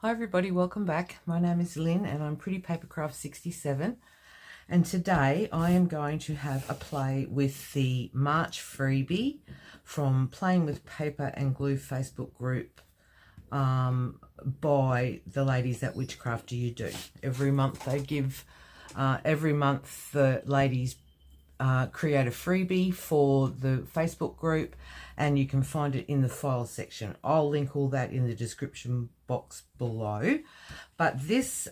Hi everybody, welcome back. My name is Lynn and I'm Pretty Papercrafts 67, and today I am going to have a play with the March freebie from Playing with Paper and Glue Facebook group by the ladies at Witchcraft Do You Do. Every month they give, every month the ladies create a freebie for the Facebook group, and you can find it in the file section. I'll link all that in the description box below. But this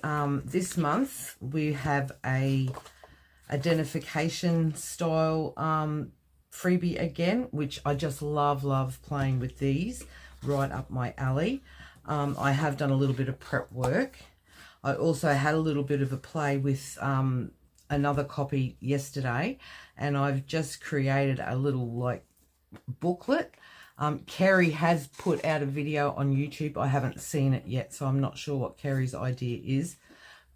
this month we have a identification style freebie again, which I just love playing with these, right up my alley. I have done a little bit of prep work. I also had a little bit of a play with another copy yesterday, and I've just created a little like booklet. Kerry has put out a video on YouTube. I haven't seen it yet, so I'm not sure what Kerry's idea is,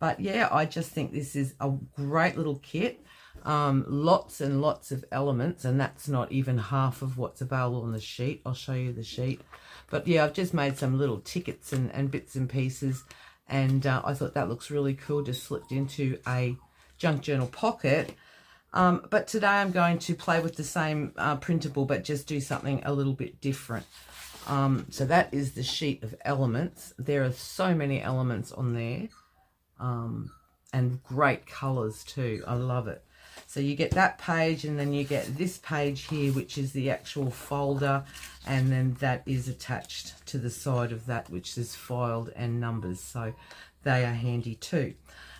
but yeah, I just think this is a great little kit. Lots and lots of elements, and that's not even half of what's available on the sheet. I'll show you the sheet, but yeah, I've just made some little tickets and bits and pieces, and I thought that looks really cool, just slipped into a junk journal pocket. But today I'm going to play with the same printable, but just do something a little bit different. So that is the sheet of elements. There are so many elements on there, and great colors too. I love it. So you get that page, and then you get this page here, which is the actual folder, and then that is attached to the side of that, which is filed and numbers. So they are handy too.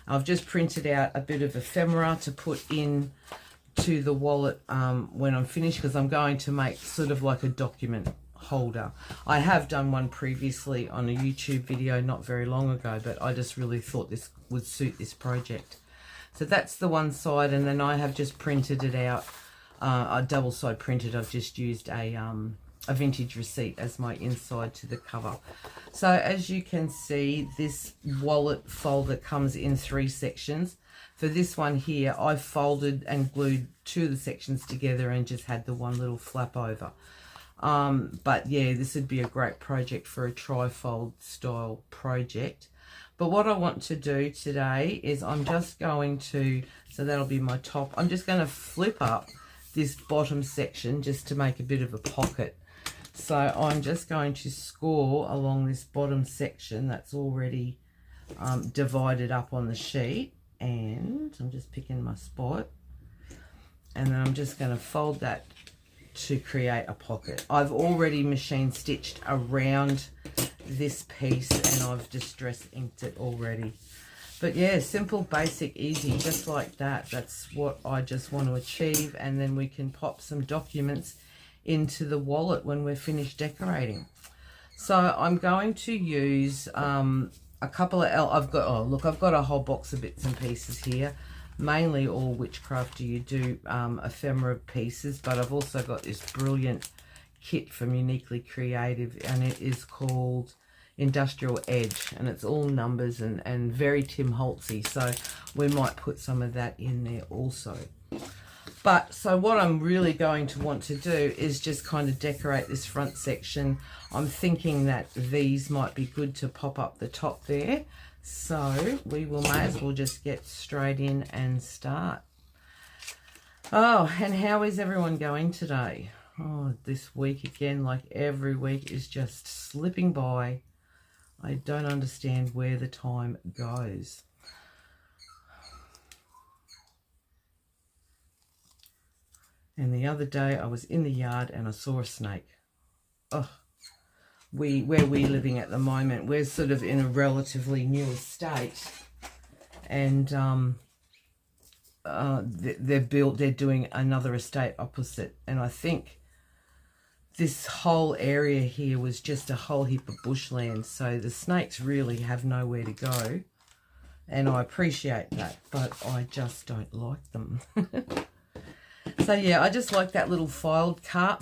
I've just printed out a bit of ephemera to put in to the wallet when I'm finished, because I'm going to make sort of like a document holder. I have done one previously on a YouTube video not very long ago, but I just really thought this would suit this project. So that's the one side, and then I have just printed it out, a double side printed. I've just used a vintage receipt as my inside to the cover. So as you can see, this wallet folder comes in 3 sections. For this one here, I folded and glued 2 of the sections together and just had the one little flap over. But yeah, this would be a great project for a trifold style project. But what I want to do today is I'm just going to, so that'll be my top, I'm just going to flip up this bottom section just to make a bit of a pocket. So I'm just going to score along this bottom section that's already divided up on the sheet, and I'm just picking my spot, and then I'm just going to fold that to create a pocket. I've already machine stitched around this piece, and I've distress inked it already. But yeah, simple, basic, easy, just like that. That's what I just want to achieve, and then we can pop some documents into the wallet when we're finished decorating. So I'm going to use a couple of I've got a whole box of bits and pieces here, mainly all Witchcraft Do You Do ephemera pieces, but I've also got this brilliant kit from Uniquely Creative, and it is called Industrial Edge, and it's all numbers and very Tim Holtzy, so we might put some of that in there also. But so what I'm really going to want to do is just kind of decorate this front section. I'm thinking that these might be good to pop up the top there. So we may as well just get straight in and start. Oh, and how is everyone going today? Oh, this week again, like every week, is just slipping by. I don't understand where the time goes. And the other day I was in the yard and I saw a snake. Oh, where we're living at the moment, we're sort of in a relatively new estate, and they're doing another estate opposite, and I think this whole area here was just a whole heap of bushland, so the snakes really have nowhere to go, and I appreciate that, but I just don't like them. So yeah, I just like that little filed card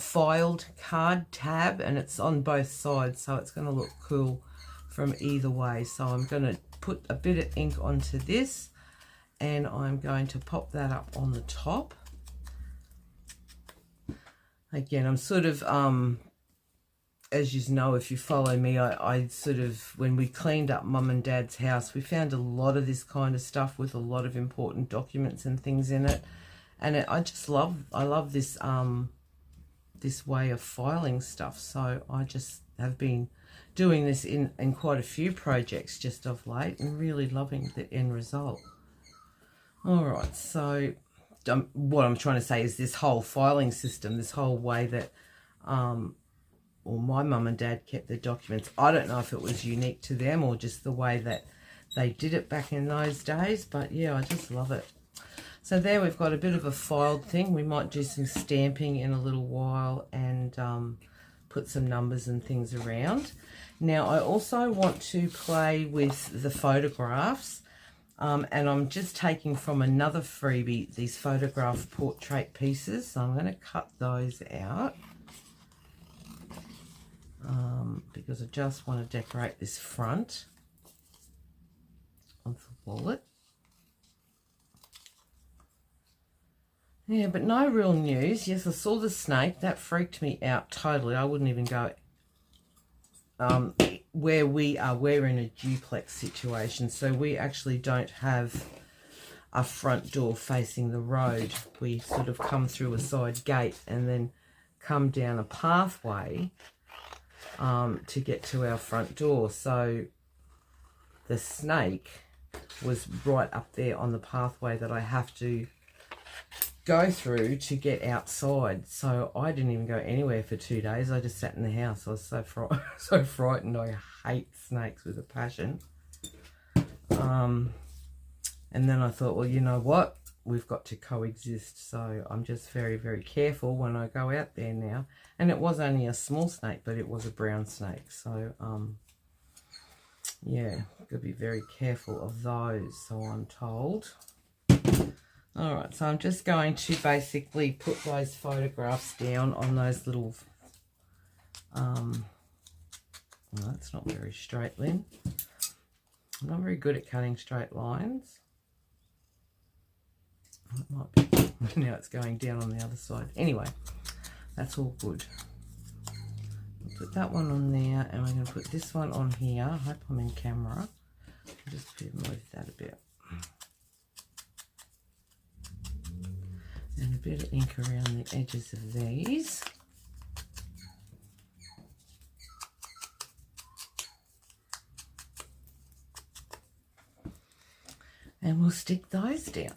tab, and it's on both sides, so it's going to look cool from either way. So I'm going to put a bit of ink onto this, and I'm going to pop that up on the top. Again, I'm sort of as you know, if you follow me, I sort of, when we cleaned up Mum and Dad's house, we found a lot of this kind of stuff with a lot of important documents and things in it. And I love this, this way of filing stuff. So I just have been doing this in quite a few projects just of late and really loving the end result. All right, so what I'm trying to say is this whole filing system, this whole way that, well, my mum and dad kept the documents. I don't know if it was unique to them or just the way that they did it back in those days, but yeah, I just love it. So there we've got a bit of a filed thing. We might do some stamping in a little while and put some numbers and things around. Now I also want to play with the photographs, and I'm just taking from another freebie these photograph portrait pieces. So I'm going to cut those out. Because I just want to decorate this front of the wallet. Yeah, but no real news. Yes, I saw the snake. That freaked me out totally. I wouldn't even go where we are. We're in a duplex situation, so we actually don't have a front door facing the road. We sort of come through a side gate and then come down a pathway to get to our front door. So the snake was right up there on the pathway that I have to go through to get outside. So I didn't even go anywhere for 2 days. I just sat in the house. I was so so frightened. I hate snakes with a passion. And then I thought, well, you know what? We've got to coexist. So I'm just very, very careful when I go out there now. And it was only a small snake, but it was a brown snake. So, yeah, got to be very careful of those, so I'm told. All right, so I'm just going to basically put those photographs down on those little, well, that's not very straight, Lynn. I'm not very good at cutting straight lines. It might be. Now it's going down on the other side. Anyway, that's all good. I'll put that one on there, and we're going to put this one on here. I hope I'm in camera. I'll just move that a bit. And a bit of ink around the edges of these. And we'll stick those down.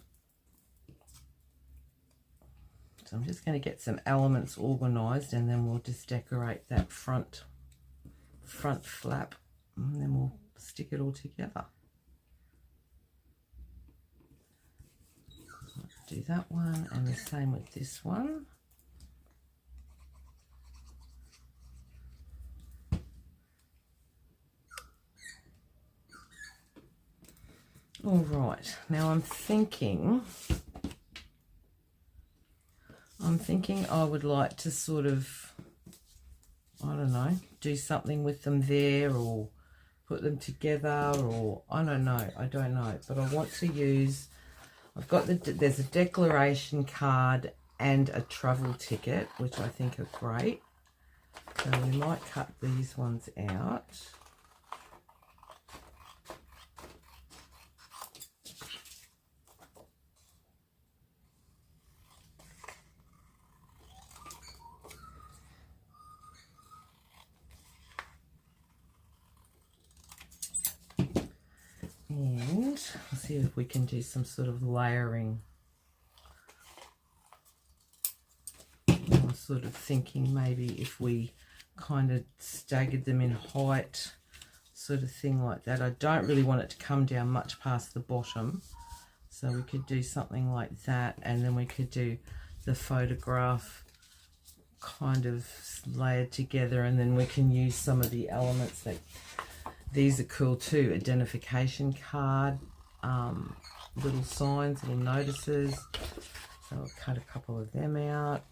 So I'm just going to get some elements organised, and then we'll just decorate that front flap, and then we'll stick it all together. Do that one, and the same with this one. All right, now I'm thinking I would like to sort of, I don't know, do something with them there, or put them together, or I don't know, but I want to use, I've got there's a declaration card and a travel ticket, which I think are great. So we might cut these ones out. And let's see if we can do some sort of layering. I'm sort of thinking maybe if we kind of staggered them in height, sort of thing like that. I don't really want it to come down much past the bottom. So we could do something like that, and then we could do the photograph kind of layered together, and then we can use some of the elements that, these are cool too, identification card, little signs, little notices. So I'll cut a couple of them out.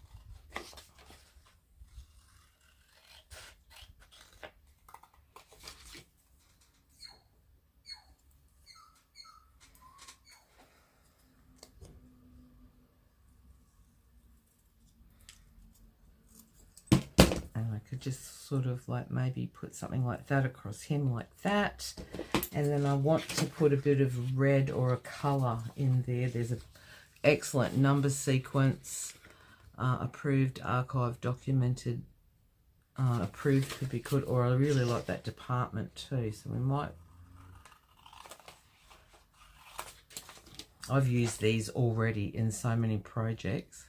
could just sort of like maybe put something like that across him like that. And then I want to put a bit of red or a colour in there. There's an excellent number sequence, approved, archived, documented, approved could be good, or I really like that department too, so we might. I've used these already in so many projects.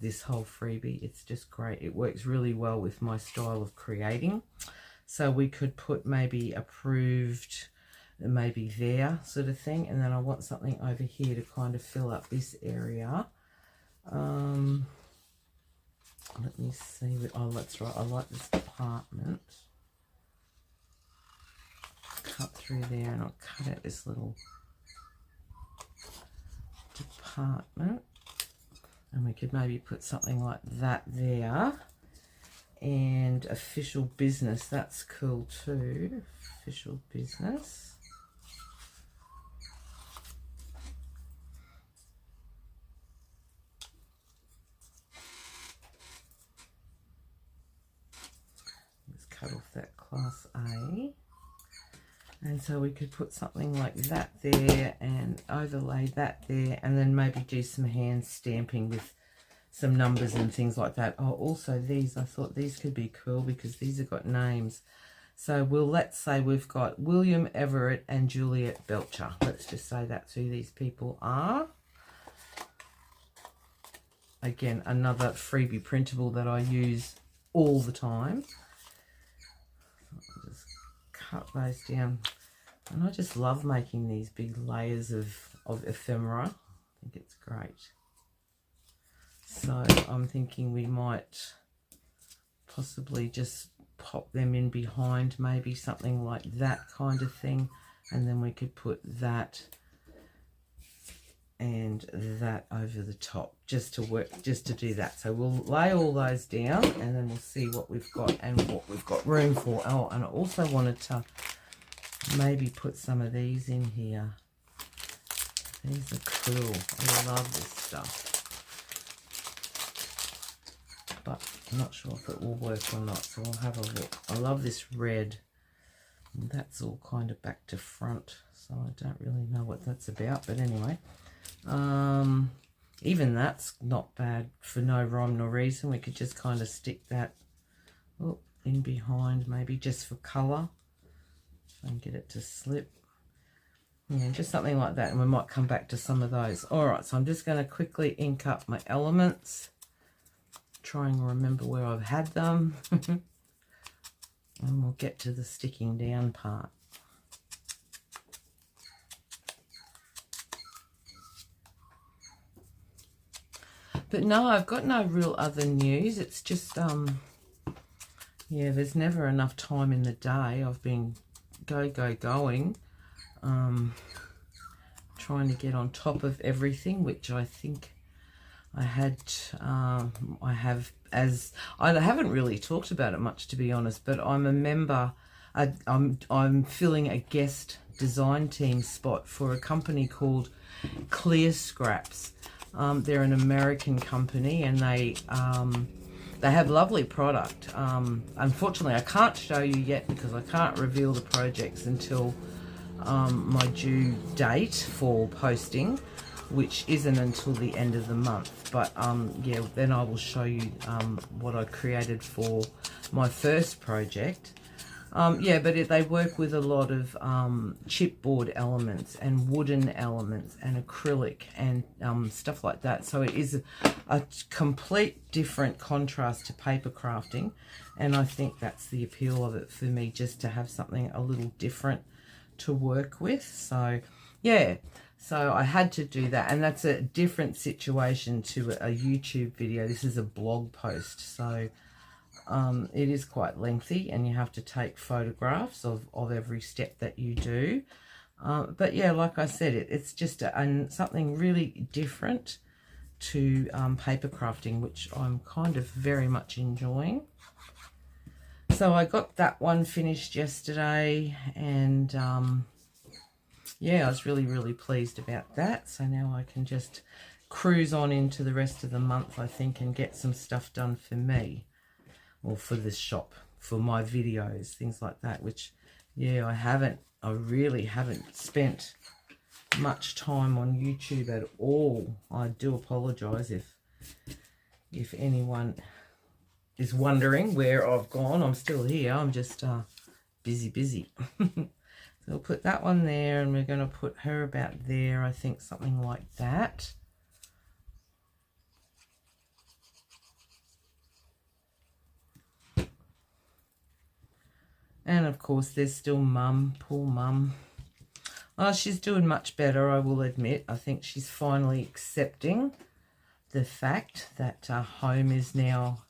This whole freebie, it's just great. It works really well with my style of creating. So we could put maybe approved, maybe there sort of thing, and then I want something over here to kind of fill up this area. Let me see. Oh, that's right. I like this department. Cut through there, and I'll cut out this little department. And we could maybe put something like that there. And official business, that's cool too. Official business. Let's cut off that class A. And so we could put something like that there and overlay that there, and then maybe do some hand stamping with some numbers and things like that. Oh, also these, I thought these could be cool because these have got names. So let's say we've got William Everett and Juliet Belcher. Let's just say that's who these people are. Again, another freebie printable that I use all the time. I'll just cut those down. And I just love making these big layers of ephemera. I think it's great. So I'm thinking we might possibly just pop them in behind, maybe something like that kind of thing. And then we could put that and that over the top just to do that. So we'll lay all those down and then we'll see what we've got and what we've got room for. Oh, and I also wanted to maybe put some of these in here. These are cool. I love this stuff. But I'm not sure if it will work or not, so I'll have a look. I love this red. That's all kind of back to front, so I don't really know what that's about. But anyway, even that's not bad for no rhyme nor reason. We could just kind of stick that in behind, maybe just for colour. And get it to slip. Yeah, just something like that, and we might come back to some of those. Alright, so I'm just going to quickly ink up my elements. Try and remember where I've had them. And we'll get to the sticking down part. But no, I've got no real other news. It's just, yeah, there's never enough time in the day. I've been going, trying to get on top of everything, which I think I haven't really talked about it much, to be honest, but I'm a member. I'm filling a guest design team spot for a company called Clear Scraps. They're an American company, and they have lovely product. Unfortunately, I can't show you yet because I can't reveal the projects until my due date for posting, which isn't until the end of the month. But yeah, then I will show you what I created for my first project. Yeah, but they work with a lot of chipboard elements and wooden elements and acrylic and stuff like that. So it is a complete different contrast to paper crafting, and I think that's the appeal of it for me, just to have something a little different to work with. So yeah, so I had to do that, and that's a different situation to a YouTube video. This is a blog post, so it is quite lengthy, and you have to take photographs of every step that you do. But yeah, like I said, it's just something really different to paper crafting, which I'm kind of very much enjoying. So I got that one finished yesterday, and yeah, I was really pleased about that. So now I can just cruise on into the rest of the month, I think, and get some stuff done for me, or for the shop, for my videos, things like that, which, yeah, I really haven't spent much time on YouTube at all. I do apologize if anyone is wondering where I've gone. I'm still here. I'm just busy. So we'll put that one there, and we're going to put her about there, I think, something like that. And of course there's still Mum, poor Mum. Oh, she's doing much better, I will admit. I think she's finally accepting the fact that home is now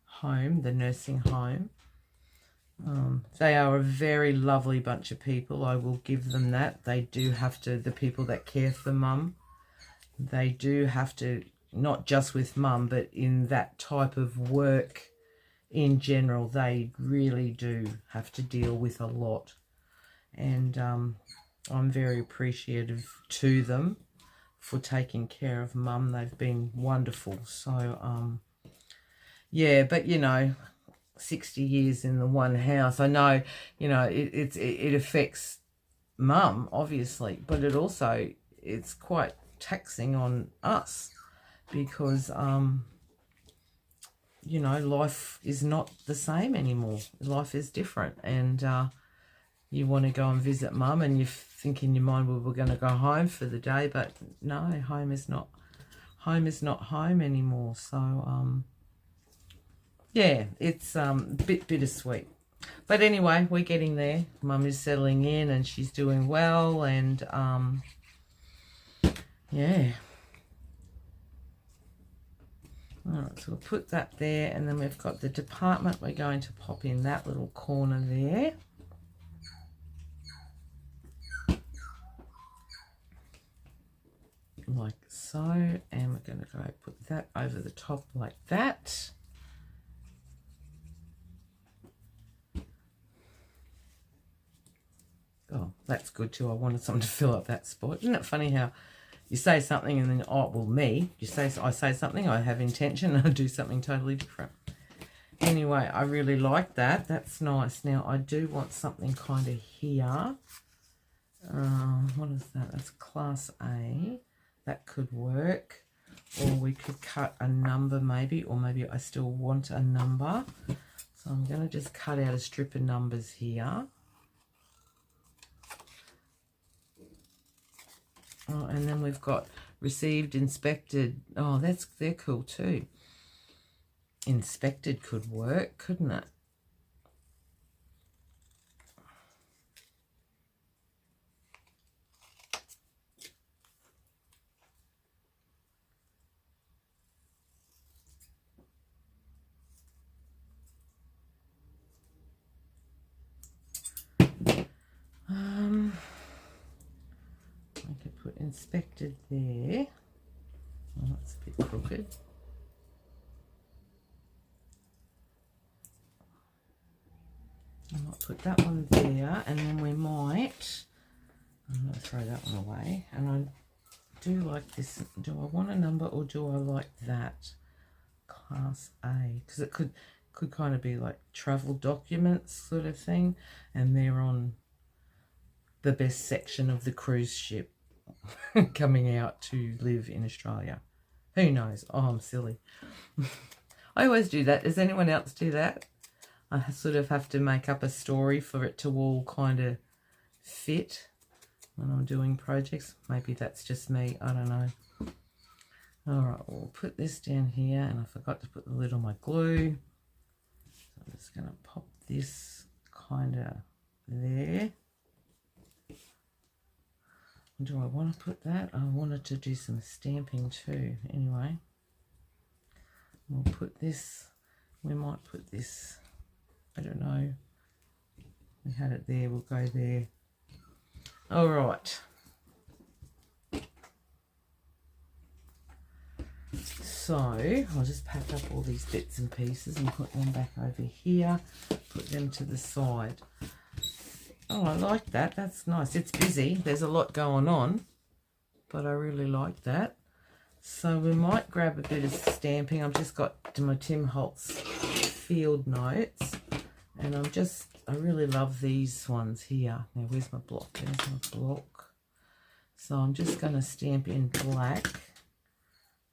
home, the nursing home. They are a very lovely bunch of people, I will give them that. They do have to, the people that care for Mum, they do have to, not just with Mum, but in that type of work in general, they really do have to deal with a lot. And I'm very appreciative to them for taking care of Mum. They've been wonderful. So, yeah, but, you know, 60 years in the one house, I know, you know, it affects Mum, obviously, but it also, it's quite taxing on us because, you know, life is not the same anymore. Life is different, and you want to go and visit Mum, and you think in your mind, well, we're going to go home for the day, but no, home is not home anymore. So yeah, it's a bit bittersweet, but anyway, we're getting there. Mum is settling in, and she's doing well, and yeah. Alright, so we'll put that there, and then we've got the department. We're going to pop in that little corner there. Like so, and we're going to go put that over the top like that. Oh, that's good too. I wanted something to fill up that spot. Isn't it funny how you say something and then, oh, well, I say something, I have intention, and I do something totally different. Anyway, I really like that. That's nice. Now, I do want something kind of here. What is that? That's class A. That could work. Or we could cut a number maybe, or maybe I still want a number. So I'm going to just cut out a strip of numbers here. Oh, and then we've got received, inspected. Oh, they're cool too. Inspected could work, couldn't it? I could put inspected there. Oh, that's a bit crooked. I might put that one there, and then we might, I'm going to throw that one away. And I do like this. Do I want a number, or do I like that? Class A, because it could kind of be like travel documents sort of thing, and they're on the best section of the cruise ship coming out to live in Australia. Who knows? Oh, I'm silly. I always do that. Does anyone else do that? I sort of have to make up a story for it to all kind of fit when I'm doing projects. Maybe that's just me. I don't know. All right, we'll put this down here, and I forgot to put the lid on my glue. So I'm just going to pop this kind of there. Do I want to put that? I wanted to do some stamping too. Anyway, we'll put this, we might put this, I don't know. We had it there, we'll go there. All right. So I'll just pack up all these bits and pieces and put them back over here, put them to the side. Oh, I like that. That's nice. It's busy. There's a lot going on, but I really like that. So we might grab a bit of stamping. I've just got my Tim Holtz field notes, and I really love these ones here. Now, where's my block? There's my block. So I'm just going to stamp in black.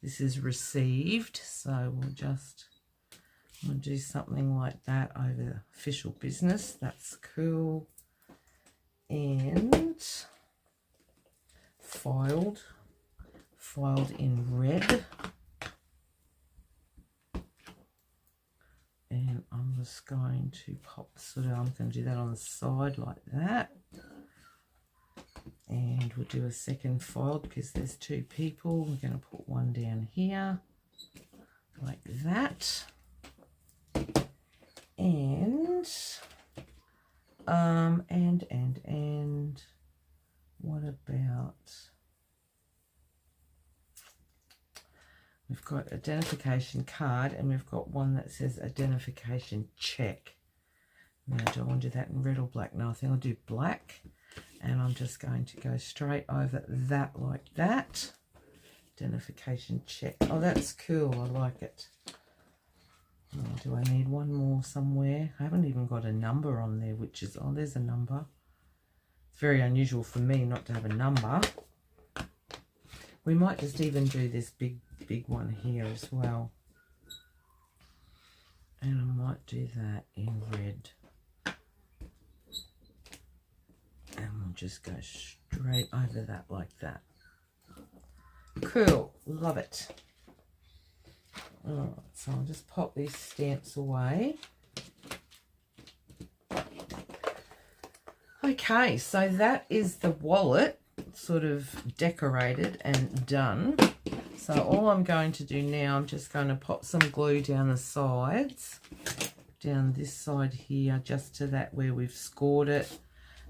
This is received, so we'll do something like that over official business. That's cool. And filed in red. And I'm just going to pop I'm going to do that on the side like that. And we'll do a second file because there's two people. We're going to put one down here like that. And what about, we've got identification card and we've got one that says identification check. Now, do I want to do that in red or black? No, I think I'll do black. And I'm just going to go straight over that like that. Identification check. Oh, that's cool. I like it. Oh, do I need one more somewhere? I haven't even got a number on there, which is, oh, there's a number. It's very unusual for me not to have a number. We might just even do this big one here as well. And I might do that in red. And we'll just go straight over that like that. Cool. Love it. Alright, so I'll just pop these stamps away. Okay, so that is the wallet sort of decorated and done. So all I'm going to do now, I'm just going to pop some glue down the sides, down this side here, just to that where we've scored it,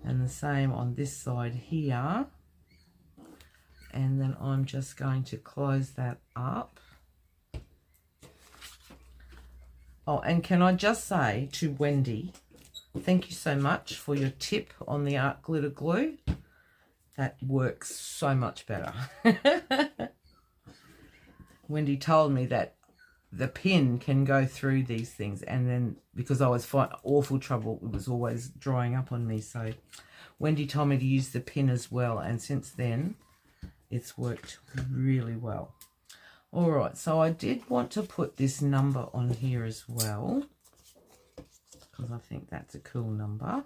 and the same on this side here. And then I'm just going to close that up. Oh, and can I just say to Wendy, thank you so much for your tip on the art glitter glue. That works so much better. Wendy told me that the pin can go through these things, and then because I was finding awful trouble, it was always drying up on me. So Wendy told me to use the pin as well, and since then it's worked really well. All right, so I did want to put this number on here as well, because I think that's a cool number.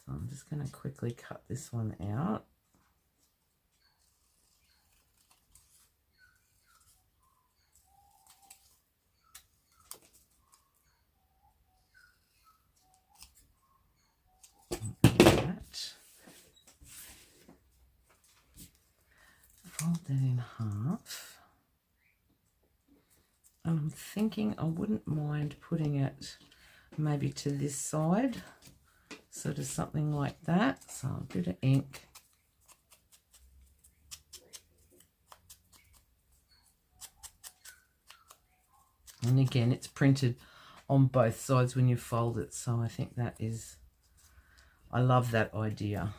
So I'm just going to quickly cut this one out. Fold that in half, and I'm thinking I wouldn't mind putting it maybe to this side, sort of something like that. So a bit of ink, and again it's printed on both sides when you fold it, so I think that is, I love that idea.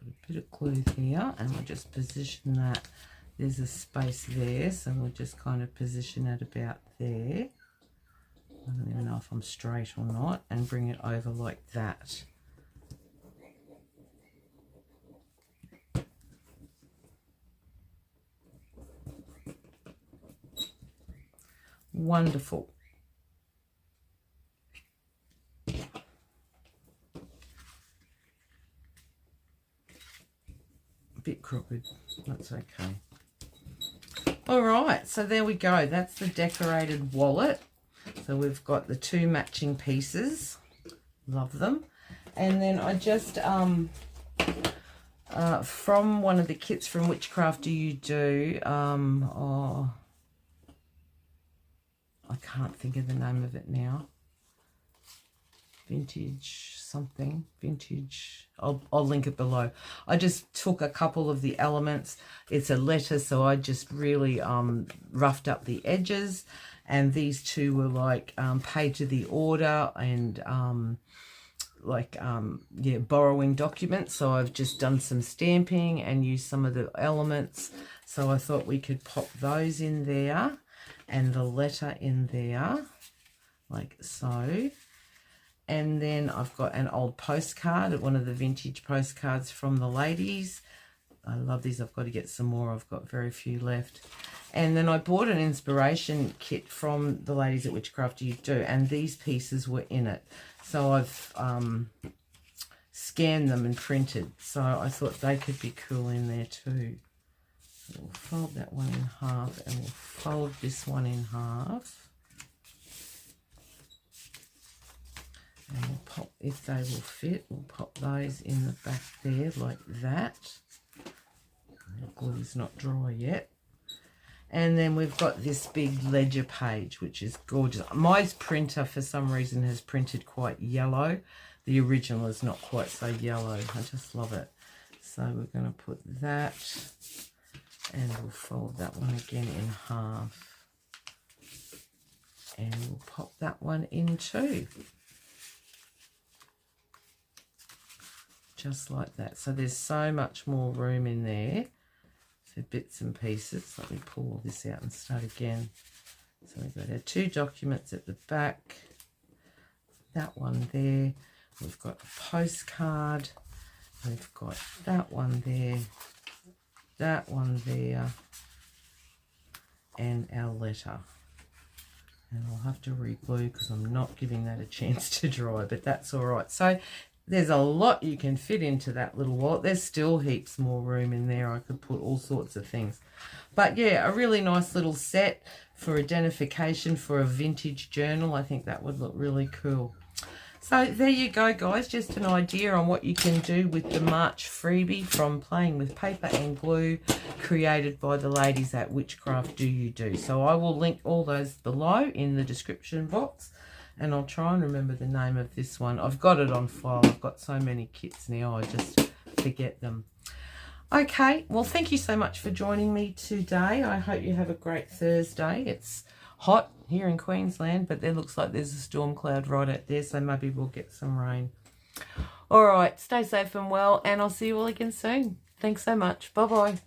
A bit of glue here, and we'll just position that. There's a space there, so we'll just kind of position it about there. I don't even know if I'm straight or not, and bring it over like that. Wonderful. Bit crooked, that's okay. All right, so there we go. That's the decorated wallet. So we've got the two matching pieces. Love them. And then I just from one of the kits from Which Craft Do You Do, oh, I can't think of the name of it now. Vintage something, vintage, I'll link it below. I just took a couple of the elements. It's a letter, so I just really roughed up the edges, and these two were like paid to the order, and like yeah, borrowing documents, so I've just done some stamping and used some of the elements. So I thought we could pop those in there and the letter in there like so. And then I've got an old postcard, one of the vintage postcards from the ladies. I love these. I've got to get some more. I've got very few left. And then I bought an inspiration kit from the ladies at Witchcraft You Do, and these pieces were in it. So I've scanned them and printed. So I thought they could be cool in there too. So we'll fold that one in half, and we'll fold this one in half. And we'll pop, if they will fit, we'll pop those in the back there like that. The glue is not dry yet. And then we've got this big ledger page, which is gorgeous. My printer, for some reason, has printed quite yellow. The original is not quite so yellow. I just love it. So we're going to put that, and we'll fold that one again in half. And we'll pop that one in too. Just like that. So there's so much more room in there. So bits and pieces. Let me pull all this out and start again. So we've got our two documents at the back. That one there. We've got a postcard. We've got that one there. That one there. And our letter. And I'll have to re-glue because I'm not giving that a chance to dry, but that's all right. So there's a lot you can fit into that little wallet. There's still heaps more room in there. I could put all sorts of things. But yeah, a really nice little set for identification for a vintage journal. I think that would look really cool. So there you go, guys. Just an idea on what you can do with the March freebie from Playing with Paper and Glue, created by the ladies at Witchcraft Do You Do. So I will link all those below in the description box. And I'll try and remember the name of this one. I've got it on file. I've got so many kits now, I just forget them. Okay, well, thank you so much for joining me today. I hope you have a great Thursday. It's hot here in Queensland, but there looks like there's a storm cloud right out there, so maybe we'll get some rain. All right, stay safe and well, and I'll see you all again soon. Thanks so much. Bye-bye.